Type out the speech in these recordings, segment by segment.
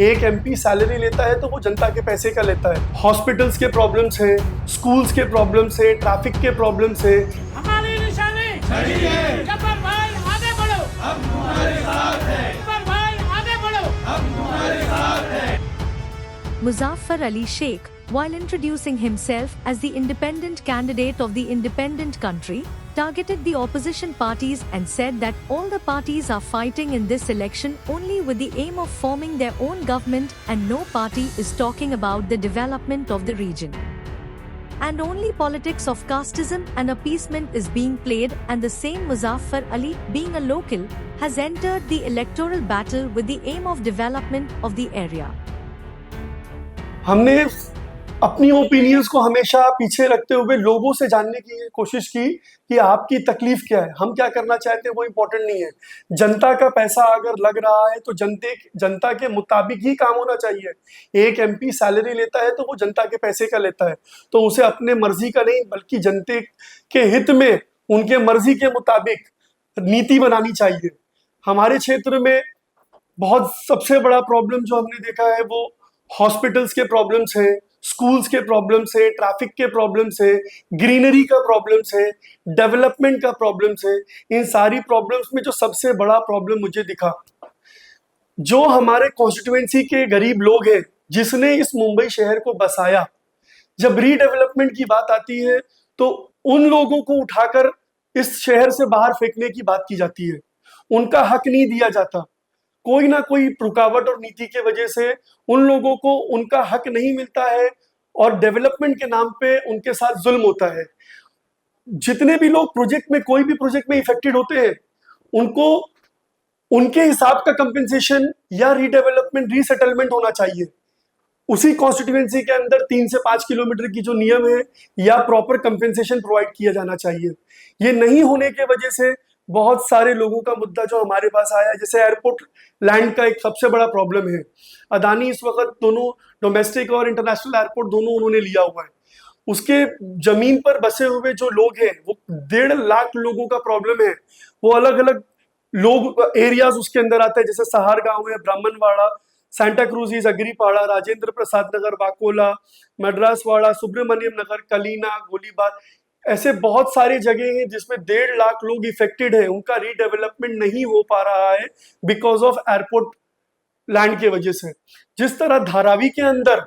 एक MP salary लेता है तो वो जनता के पैसे का लेता है। हॉस्पिटल्स के प्रॉब्लम्स हैं, स्कूल्स के प्रॉब्लम्स हैं, ट्रैफिक के प्रॉब्लम्स हैं। हमारी निशानी खड़ी है। गब्बर भाई आगे बढ़ो, हम तुम्हारे साथ हैं। गब्बर भाई आगे बढ़ो, हम तुम्हारे साथ हैं। Muzaffar Ali Sheikh, while introducing himself as the independent candidate of the independent country, targeted the opposition parties and said that all the parties are fighting in this election only with the aim of forming their own government and no party is talking about the development of the region. And only politics of casteism and appeasement is being played, and the same Muzaffar Ali, being a local, has entered the electoral battle with the aim of development of the area. हमने अपनी opinions को हमेशा पीछे रखते हुए लोगों से जानने की कोशिश की कि आपकी तकलीफ क्या है, हम क्या करना चाहते हैं वो इम्पोर्टेंट नहीं है। जनता का पैसा अगर लग रहा है तो जनता के मुताबिक ही काम होना चाहिए। एक एमपी सैलरी लेता है तो वो जनता के पैसे का लेता है, तो उसे अपने मर्जी का नहीं बल्कि जनता के हित में उनके मर्जी के मुताबिक नीति बनानी चाहिए। हमारे क्षेत्र में बहुत सबसे बड़ा प्रॉब्लम जो हमने देखा है वो हॉस्पिटल्स के प्रॉब्लम्स हैं, स्कूल्स के प्रॉब्लम्स है, ट्रैफिक के प्रॉब्लम्स है, ग्रीनरी का प्रॉब्लम्स है, डेवलपमेंट का प्रॉब्लम्स है। इन सारी प्रॉब्लम्स में जो सबसे बड़ा प्रॉब्लम मुझे दिखा, जो हमारे कॉन्स्टिट्यूएंसी के गरीब लोग हैं जिसने इस मुंबई शहर को बसाया, जब रीडेवलपमेंट की बात आती है तो उन लोगों को उठाकर इस शहर से बाहर फेंकने की बात की जाती है। उनका हक नहीं दिया जाता। कोई ना कोई रुकावट और नीति के वजह से उन लोगों को उनका हक नहीं मिलता है और डेवलपमेंट के नाम पे उनके साथ जुल्म होता है। जितने भी लोग प्रोजेक्ट में कोई भी प्रोजेक्ट में इफेक्टेड होते हैं उनको उनके हिसाब का कंपेंसेशन या रीडेवलपमेंट रीसेटलमेंट होना चाहिए। उसी कॉन्स्टिट्यूएंसी के अंदर 3 से 5 किलोमीटर की जो नियम है या प्रॉपर कंपेंसेशन प्रोवाइड किया जाना चाहिए। ये नहीं होने के वजह से बहुत सारे लोगों का मुद्दा जो हमारे पास आया है, जैसे एयरपोर्ट लैंड का एक सबसे बड़ा प्रॉब्लम है। अदानी इस वक्त दोनों डोमेस्टिक और इंटरनेशनल एयरपोर्ट दोनों उन्होंने लिया हुआ है। उसके जमीन पर बसे हुए जो लोग हैं वो 1.5 लाख लोगों का प्रॉब्लम है। वो अलग अलग लोग एरियाज उसके अंदर आते हैं, जैसे सहार गांव है, ब्राह्मणवाड़ा, सांता क्रूजीज, अग्रीपाड़ा, राजेंद्र प्रसाद नगर, वाकोला, मद्रासवाड़ा, सुब्रमण्यम नगर, कलीना, गोलीबार, ऐसे बहुत सारी जगह हैं जिसमें 1.5 लाख लोग इफेक्टेड हैं। उनका रीडेवलपमेंट नहीं हो पा रहा है बिकॉज ऑफ एयरपोर्ट लैंड के वजह से। जिस तरह धारावी के अंदर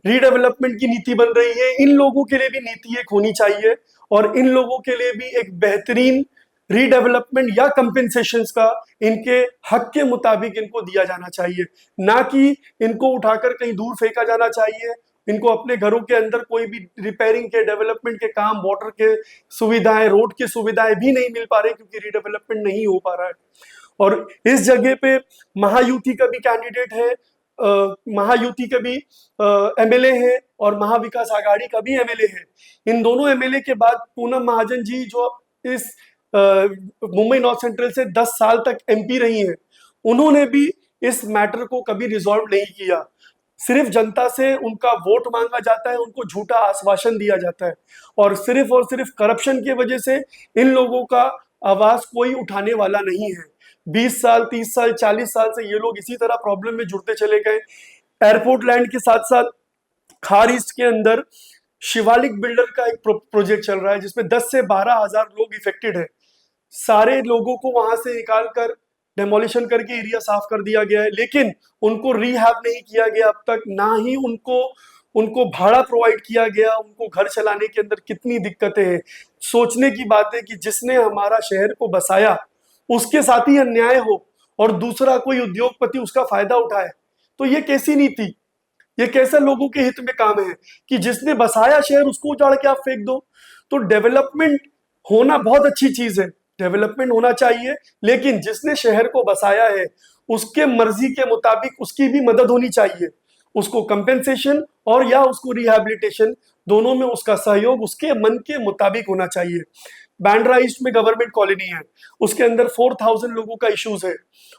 रीडेवलपमेंट की नीति बन रही है, इन लोगों के लिए भी नीति एक होनी चाहिए और इन लोगों के लिए भी एक बेहतरीन रीडेवलपमेंट या कंपेंसेशंस का इनके हक के मुताबिक इनको दिया जाना चाहिए, ना कि इनको उठाकर कहीं दूर फेंका जाना चाहिए। इनको अपने घरों के अंदर कोई भी रिपेयरिंग के, डेवलपमेंट के काम, वाटर के सुविधाएं, रोड की सुविधाएं भी नहीं मिल पा रही क्योंकि रीडेवलपमेंट नहीं हो पा रहा है। और इस जगह पे महायुति का भी कैंडिडेट है, महायुति के भी एमएलए है और महाविकास आघाड़ी का भी एमएलए है। इन दोनों एमएलए के बाद पूनम महाजन जी जो इस मुंबई नॉर्थ सेंट्रल से 10 साल तक एमपी रही हैं, उन्होंने भी इस मैटर को कभी रिजॉल्व नहीं किया। सिर्फ जनता से उनका वोट मांगा जाता है, उनको झूठा आश्वासन दिया जाता है और सिर्फ करप्शन की वजह से इन लोगों का आवाज कोई उठाने वाला नहीं है। 20 साल, 30 साल, 40 साल से ये लोग इसी तरह प्रॉब्लम में जुड़ते चले गए। एयरपोर्ट लैंड के साथ साथ खार ईस्ट के अंदर शिवालिक बिल्डर का एक प्रोजेक्ट चल रहा है जिसमें 10 से 12 हजार लोग इफेक्टेड है। सारे लोगों को वहां से निकाल कर डेमोलिशन करके एरिया साफ कर दिया गया है, लेकिन उनको रिहैब नहीं किया गया अब तक, ना ही उनको भाड़ा प्रोवाइड किया गया। उनको घर चलाने के अंदर कितनी दिक्कतें हैं। सोचने की बात है कि जिसने हमारा शहर को बसाया उसके साथ ही अन्याय हो और दूसरा कोई उद्योगपति उसका फायदा उठाए, तो ये कैसी नीति, ये कैसे लोगों के हित में काम है कि जिसने बसाया शहर उसको उजाड़ के आप फेंक दो। तो डेवलपमेंट होना बहुत अच्छी चीज है, डेवलपमेंट होना चाहिए, लेकिन जिसने शहर को बसाया है उसके मर्जी के मुताबिक उसकी भी मदद होनी चाहिए। उसको कंपेंसेशन और या उसको रिहैबिलिटेशन, दोनों में उसका सहयोग उसके मन के मुताबिक होना चाहिए। बैंड्रा ईस्ट में गवर्नमेंट कॉलोनी है, उसके अंदर 4000 लोगों का इश्यूज है।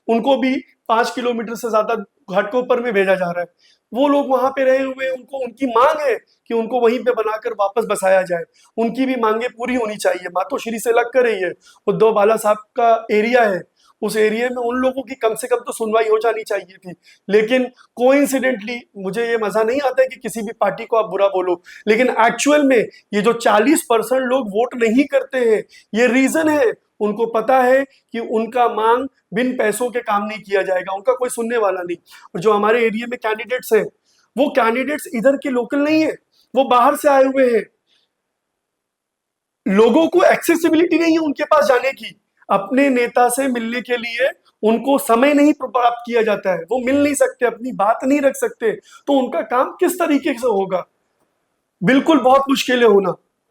उनको भी 5 किलोमीटर से ज्यादा घाटकोपर में भेजा जा रहा है। वो लोग वहां पे रहे हुए, उनको उनकी मांग है कि उनको वहीं पे बनाकर वापस बसाया जाए। उनकी भी मांगे पूरी होनी चाहिए। मातोश्री से लग कर रही है, उद्धव बाला साहब का एरिया है, उस एरिया में उन लोगों की कम से कम तो सुनवाई हो जानी चाहिए थी। लेकिन कोइंसिडेंटली मुझे ये मजा नहीं आता है कि किसी भी पार्टी को आप बुरा बोलो, लेकिन एक्चुअल में ये जो 40% लोग वोट नहीं करते हैं, ये रीजन है, उनको पता है कि उनका मांग बिन पैसों के काम नहीं किया जाएगा, उनका कोई सुनने वाला नहीं। और जो हमारे एरिया में कैंडिडेट्स हैं, वो कैंडिडेट्स इधर के लोकल नहीं है, वो बाहर से आए हुए हैं। लोगों को एक्सेसिबिलिटी नहीं है उनके पास जाने की, अपने नेता से मिलने के लिए उनको समय नहीं प्राप्त किया जाता है, वो मिल नहीं सकते, अपनी बात नहीं रख सकते, तो उनका काम किस तरीके से होगा? बिल्कुल बहुत मुश्किल है होना।